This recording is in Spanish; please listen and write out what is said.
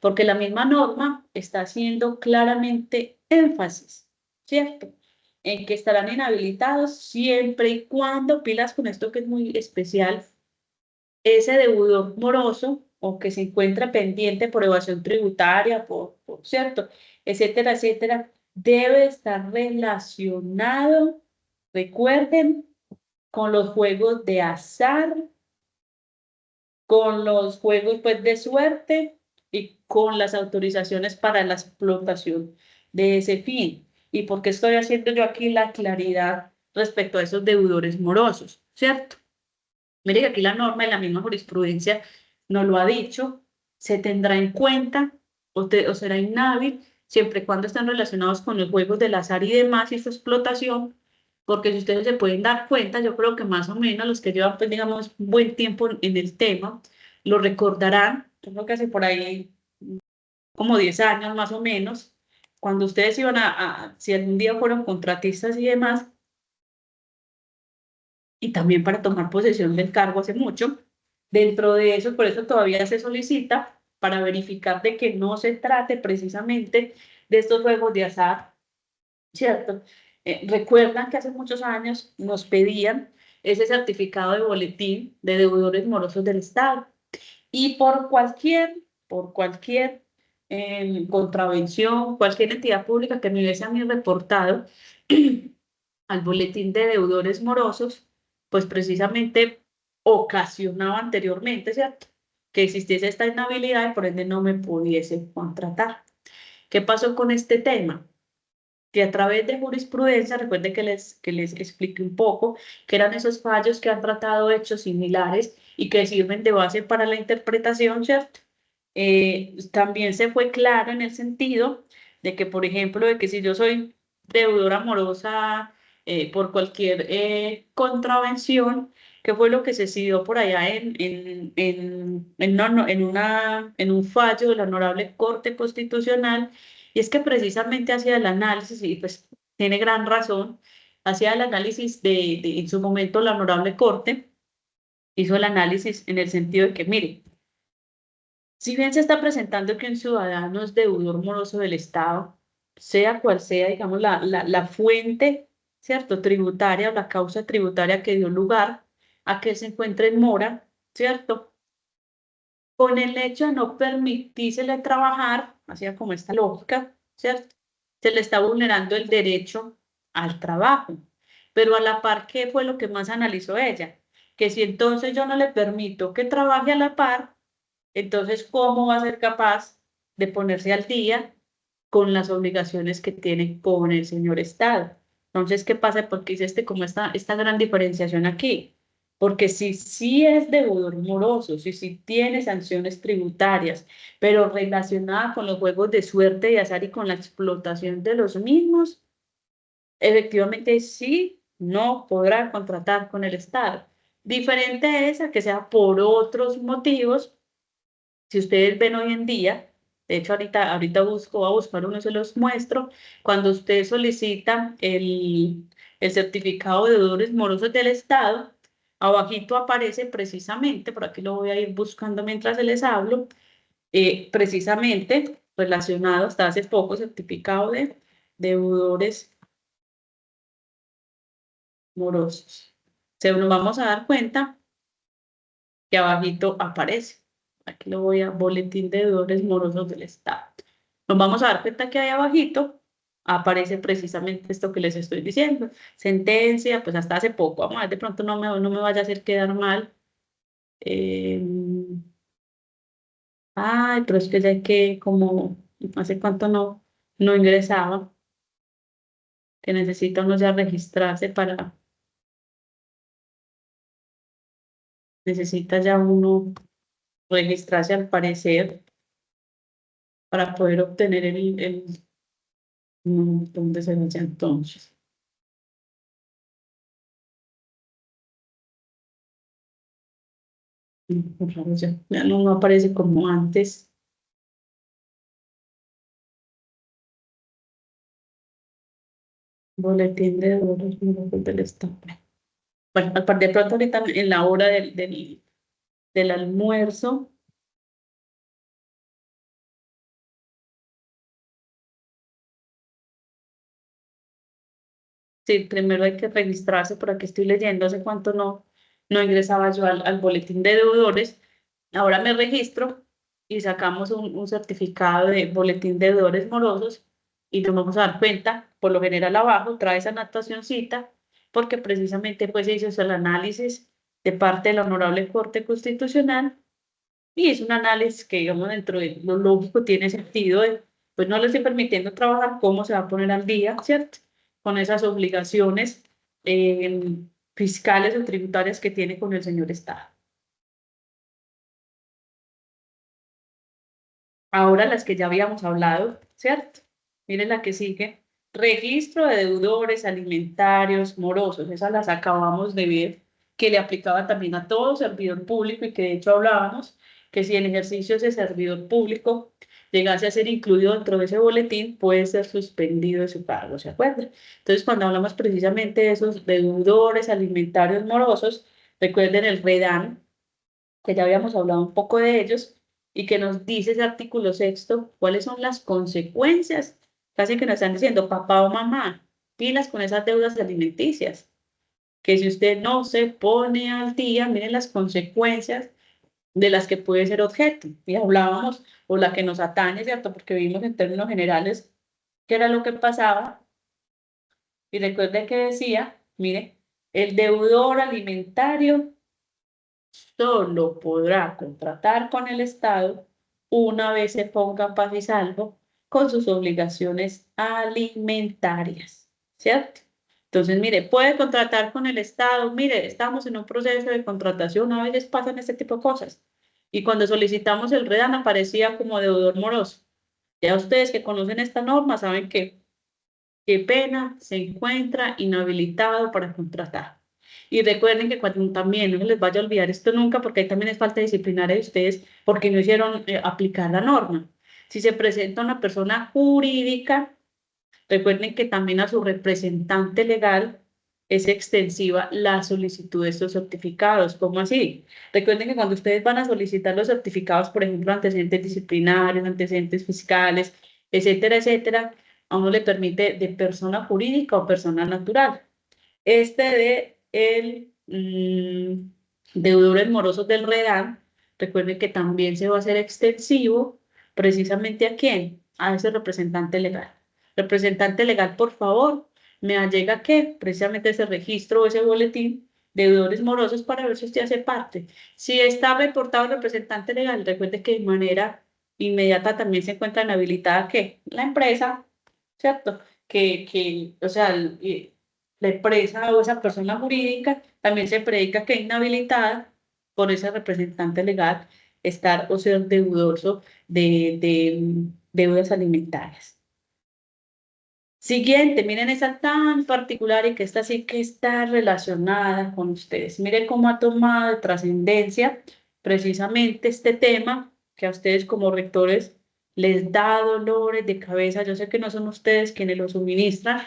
porque la misma norma está haciendo claramente énfasis, ¿cierto? En que estarán inhabilitados siempre y cuando, pilas con esto que es muy especial, ese deudor moroso o que se encuentra pendiente por evasión tributaria, cierto, etcétera, etcétera, debe estar relacionado, recuerden, con los juegos de azar, con los juegos pues de suerte y con las autorizaciones para la explotación de ese fin. ¿Y por qué estoy haciendo yo aquí la claridad respecto a esos deudores morosos? ¿Cierto? Mire que aquí la norma y la misma jurisprudencia nos lo ha dicho, se tendrá en cuenta o será inhábil siempre y cuando estén relacionados con los juegos del azar y demás y su explotación, porque si ustedes se pueden dar cuenta, yo creo que más o menos los que llevan, pues digamos, un buen tiempo en el tema, lo recordarán, yo creo que hace por ahí como 10 años más o menos, cuando ustedes iban si algún día fueron contratistas y demás, y también para tomar posesión del cargo hace mucho. Dentro de eso, por eso todavía se solicita para verificar de que no se trate precisamente de estos juegos de azar, ¿cierto? Recuerdan que hace muchos años nos pedían ese certificado de boletín de deudores morosos del Estado y por cualquier contravención, cualquier entidad pública que me hubiese a mí reportado al boletín de deudores morosos, pues precisamente ocasionaba anteriormente, ¿cierto? Que existiese esta inhabilidad y por ende no me pudiese contratar. ¿Qué pasó con este tema? Que a través de jurisprudencia, recuerden que les expliqué un poco, que eran esos fallos que han tratado hechos similares y que sirven de base para la interpretación, ¿cierto? También se fue claro en el sentido de que, por ejemplo, de que si yo soy deudora morosa por cualquier contravención, que fue lo que se decidió por allá en un fallo de la Honorable Corte Constitucional, y es que precisamente hacía el análisis, y pues tiene gran razón, hacía el análisis en su momento la Honorable Corte, hizo el análisis en el sentido de que, mire, si bien se está presentando que un ciudadano es deudor moroso del Estado, sea cual sea, digamos, la fuente, ¿cierto? Tributaria o la causa tributaria que dio lugar a que se encuentre en mora, ¿cierto? Con el hecho de no permitírsele trabajar, así como esta lógica, ¿cierto? Se le está vulnerando el derecho al trabajo. Pero a la par, ¿qué fue lo que más analizó ella? Que si entonces yo no le permito que trabaje a la par, entonces, ¿cómo va a ser capaz de ponerse al día con las obligaciones que tiene con el señor Estado? Entonces, ¿qué pasa? Porque hice como esta gran diferenciación aquí. Porque si sí es deudor moroso, si sí tiene sanciones tributarias, pero relacionada con los juegos de suerte y azar y con la explotación de los mismos, efectivamente sí no podrá contratar con el Estado. Diferente es a que sea por otros motivos. Si ustedes ven hoy en día, de hecho ahorita voy a buscar uno, se los muestro, cuando usted solicita el certificado de deudores morosos del Estado, abajito aparece precisamente, por aquí lo voy a ir buscando mientras les hablo, precisamente relacionado hasta hace poco, certificado de deudores morosos. Nos vamos a dar cuenta que abajito aparece. Aquí lo voy a boletín de deudores morosos del Estado. Nos vamos a dar cuenta que ahí abajito aparece precisamente esto que les estoy diciendo. Sentencia, pues hasta hace poco. Vamos a ver, de pronto no me vaya a hacer quedar mal. Eh, Ay, pero es que ya que como hace cuánto no ingresaba, que necesita uno ya registrarse necesita ya uno registrarse al parecer para poder obtener ¿dónde se dice entonces? Por favor, ya no aparece como antes. Boletín de deudores morosos del Estado. Bueno, de pronto ahorita en la hora del almuerzo, Sí, primero hay que registrarse, por aquí estoy leyendo, hace cuánto no ingresaba yo al boletín de deudores. Ahora me registro y sacamos un certificado de boletín de deudores morosos y nos vamos a dar cuenta, por lo general abajo trae esa anotacioncita, porque precisamente pues se hizo el análisis de parte de la Honorable Corte Constitucional y es un análisis que, digamos, dentro de lo lógico tiene sentido, pues no le estoy permitiendo trabajar, ¿cómo se va a poner al día, cierto? Con esas obligaciones eh, fiscales o tributarias que tiene con el señor Estado. Ahora las que ya habíamos hablado, ¿cierto? Miren la que sigue. Registro de deudores alimentarios morosos. Esas las acabamos de ver, que le aplicaba también a todo servidor público y que de hecho hablábamos que si en ejercicio ese servidor público llegase a ser incluido dentro de ese boletín, puede ser suspendido de su cargo, ¿se acuerdan? Entonces, cuando hablamos precisamente de esos deudores alimentarios morosos, recuerden el REDAN, que ya habíamos hablado un poco de ellos, y que nos dice ese artículo sexto, cuáles son las consecuencias, casi que nos están diciendo, papá o mamá, pilas con esas deudas alimenticias, que si usted no se pone al día, miren las consecuencias de las que puede ser objeto. Y hablábamos, o la que nos atañe, ¿cierto? Porque vimos en términos generales qué era lo que pasaba, y recuerde que decía, mire, el deudor alimentario solo podrá contratar con el Estado una vez se ponga en paz y salvo con sus obligaciones alimentarias, ¿cierto? Entonces, mire, puede contratar con el Estado, mire, estamos en un proceso de contratación, a veces pasan este tipo de cosas. Y cuando solicitamos el REDAN aparecía como deudor moroso. Ya ustedes que conocen esta norma saben que qué pena se encuentra inhabilitado para contratar. Y recuerden que cuando también no se les vaya a olvidar esto nunca, porque ahí también es falta disciplinaria de ustedes, porque no hicieron aplicar la norma. Si se presenta una persona jurídica, recuerden que también a su representante legal es extensiva la solicitud de estos certificados. ¿Cómo así? Recuerden que cuando ustedes van a solicitar los certificados, por ejemplo, antecedentes disciplinarios, antecedentes fiscales, etcétera, etcétera, a uno le permite de persona jurídica o persona natural. Este de el deudores morosos del REDAN, recuerden que también se va a hacer extensivo precisamente a quién, a ese representante legal. Representante legal, por favor, me allega que precisamente ese registro o ese boletín de deudores morosos para ver si usted hace parte. Si está reportado el representante legal, recuerde que de manera inmediata también se encuentra inhabilitada que la empresa, ¿cierto? O sea, la empresa o esa persona jurídica también se predica que es inhabilitada por ese representante legal estar o ser deudoroso de deudas alimentarias. Siguiente, miren esa tan particular y que esta sí que está relacionada con ustedes. Miren cómo ha tomado de trascendencia precisamente este tema que a ustedes como rectores les da dolores de cabeza. Yo sé que no son ustedes quienes lo suministran,